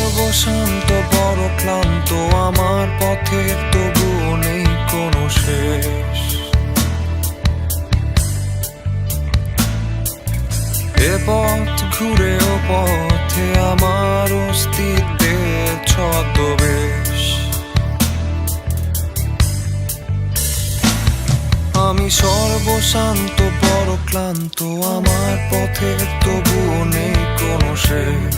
সর্বশান্ত বড় ক্লান্ত, আমার পথের তবুও নেই কোনো শেষ। এ পথ ঘুরে ও পথে আমার অস্তিত্বের ছদ্মবেশ। আমি সর্বশান্ত বড় ক্লান্ত, আমার পথের তবুও নেই কোনো শেষ।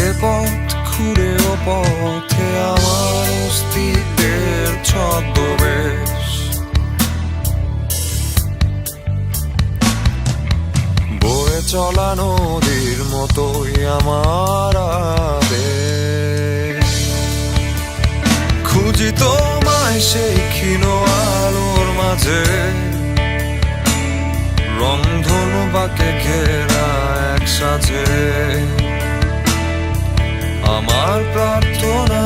এ পথ ঘুরে ও পথে আমার অস্তিত্বের ছদ্মবেশ। বয়ে চলা নদীর মতোই আমার আদেশ। খুঁজি তোমায় সেই ক্ষীণ আলোর মাঝে, রংধনু বাঁকে ঘেরা এক সাজে। আমার প্রার্থনা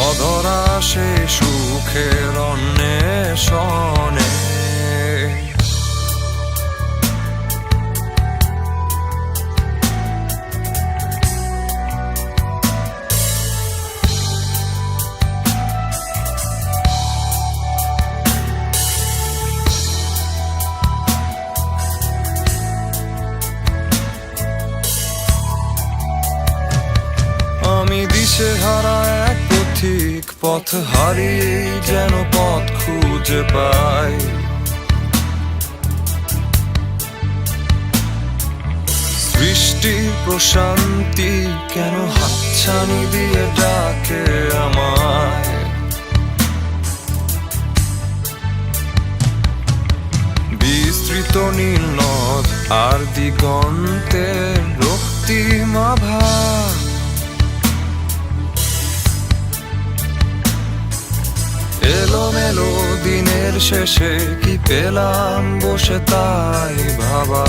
অধরা সে সুখের অন্বেষণে। আমি দিশেহারা এক পথিক, পথ হারিয়ে যেন পথ খুঁজে পাই। সৃষ্টি প্রশান্তি কেন হাতছানি দিয়ে ডাকে আমায়। বিস্তৃত নীল নদ আর দিগন্তের রক্তিমাভা। এলোমেলো দিনের শেষে কি পেলাম বসে তাই ভাবা।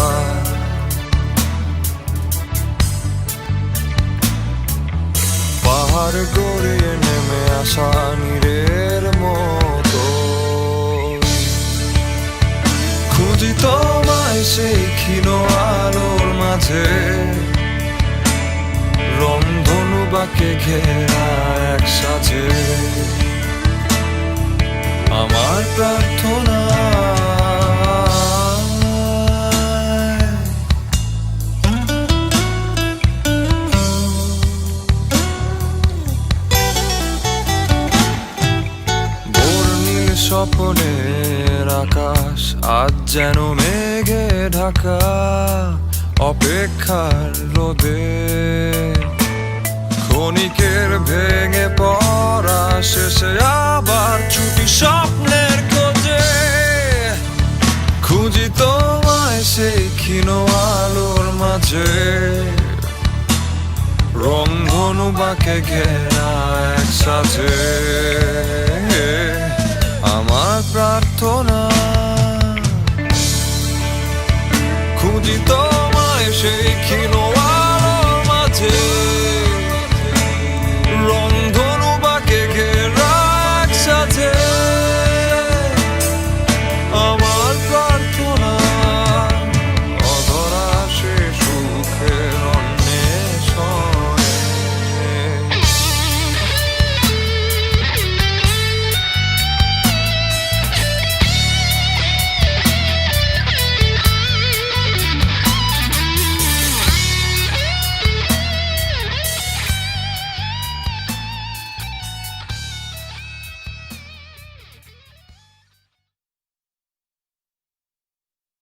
পাহাড় গড়িয়ে নেমে আসা নীরের মতো, খুঁজি তোমায় সেই ক্ষীণ আলোর মাঝে। রংধনু বাঁকে ঘেরা এক সাজে। আমার প্রার্থনা বর্ণিল স্বপ্নের আকাশ আজ যেন মেঘে ঢাকা। অপেক্ষার রোদে ক্ষণিকের ভেঙে পড়া শেষে আবার ছুটি স্বপ্নের খোঁজে। খুঁজি তোমায় সেই ক্ষীণ আলোর মাঝে, রংধনু বাঁকে ঘেরা এক সাজে। আমার প্রার্থনা খুঁজি তো